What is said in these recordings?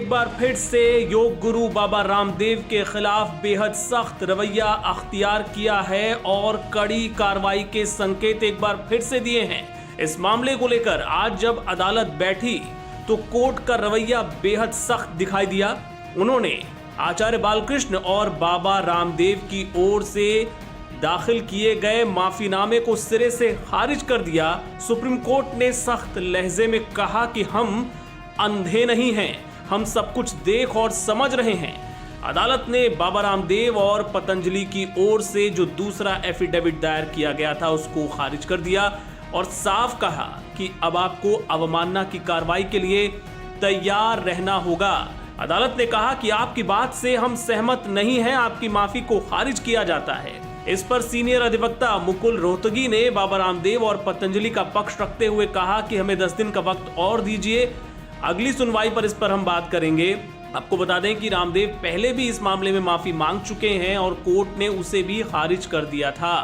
एक बार फिर से योग गुरु बाबा रामदेव के खिलाफ बेहद सख्त रवैया अख्तियार किया है और कड़ी कार्रवाई के संकेत एक बार फिर से दिए हैं। इस मामले को लेकर आज जब अदालत बैठी तो कोर्ट का रवैया बेहद सख्त दिखाई दिया। उन्होंने आचार्य बालकृष्ण और बाबा रामदेव की ओर से दाखिल किए गए माफीनामे को सिरे से खारिज कर दिया। सुप्रीम कोर्ट ने सख्त लहजे में कहा कि हम अंधे नहीं हैं, हम सब कुछ देख और समझ रहे हैं। अदालत ने बाबा रामदेव और पतंजलि की ओर से जो दूसरा एफिडेविट दायर किया गया था उसको खारिज कर दिया और साफ कहा कि अब आपको अवमानना की कार्रवाई के लिए तैयार रहना होगा। अदालत ने कहा कि आपकी बात से हम सहमत नहीं हैं, आपकी माफी को खारिज किया जाता है। इस पर सीनियर अधिवक्ता मुकुल रोहतगी ने बाबा रामदेव और पतंजलि का पक्ष रखते हुए कहा कि हमें 10 दिन का वक्त और दीजिए, अगली सुनवाई पर इस पर हम बात करेंगे। आपको बता दें कि रामदेव पहले भी इस मामले में माफी मांग चुके हैं और कोर्ट ने उसे भी खारिज कर दिया था।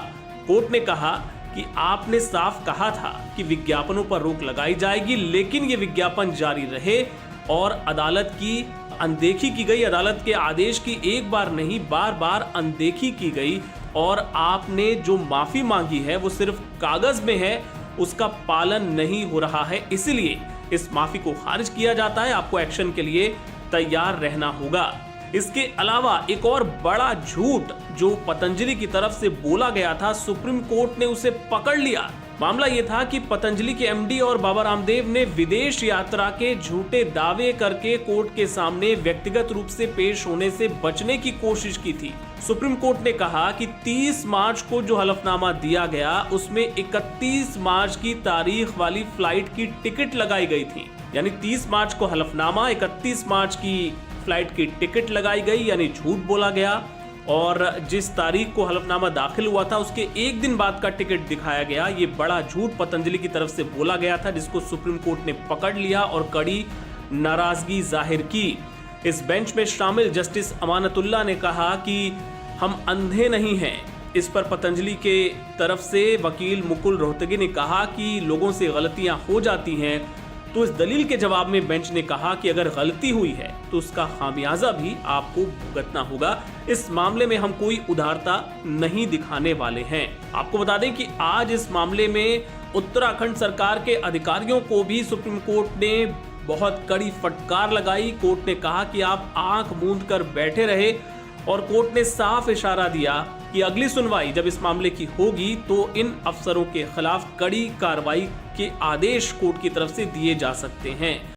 कोर्ट ने कहा कि आपने साफ कहा था कि विज्ञापनों पर रोक लगाई जाएगी, लेकिन ये विज्ञापन जारी रहे और अदालत की अनदेखी की गई। अदालत के आदेश की एक बार नहीं बार बार अनदेखी की गई और आपने जो माफी मांगी है वो सिर्फ कागज में है, उसका पालन नहीं हो रहा है, इसलिए इस माफी को खारिज किया जाता है। आपको एक्शन के लिए तैयार रहना होगा। इसके अलावा एक और बड़ा झूठ जो पतंजलि की तरफ से बोला गया था, सुप्रीम कोर्ट ने उसे पकड़ लिया। मामला यह था कि पतंजलि के एमडी और बाबा रामदेव ने विदेश यात्रा के झूठे दावे करके कोर्ट के सामने व्यक्तिगत रूप से पेश होने से बचने की कोशिश की थी। सुप्रीम कोर्ट ने कहा कि 30 मार्च को जो हलफनामा दिया गया उसमें 31 मार्च की तारीख वाली फ्लाइट की टिकट लगाई गई थी। यानी 30 मार्च को हलफनामा, 31 मार्च की फ्लाइट की टिकट लगाई गई, यानी झूठ बोला गया। और जिस तारीख को हलफनामा दाखिल हुआ था उसके एक दिन बाद का टिकट दिखाया गया। ये बड़ा झूठ पतंजलि की तरफ से बोला गया था, जिसको सुप्रीम कोर्ट ने पकड़ लिया और कड़ी नाराजगी जाहिर की। इस बेंच में शामिल जस्टिस अमानतुल्लाह ने कहा कि हम अंधे नहीं हैं। इस पर पतंजलि के तरफ से वकील मुकुल रोहतगी ने कहा कि लोगों से गलतियां हो जाती हैं। तो इस दलील के जवाब में बेंच ने कहा कि अगर गलती हुई है तो उसका खामियाजा भी आपको भुगतना होगा। इस मामले में हम कोई उदारता नहीं दिखाने वाले हैं। आपको बता दें कि आज इस मामले में उत्तराखंड सरकार के अधिकारियों को भी सुप्रीम कोर्ट ने बहुत कड़ी फटकार लगाई। कोर्ट ने कहा कि आप आंख मूंद कर बैठे रहे और कोर्ट ने साफ इशारा दिया कि अगली सुनवाई जब इस मामले की होगी तो इन अफसरों के खिलाफ कड़ी कार्रवाई के आदेश कोर्ट की तरफ से दिए जा सकते हैं।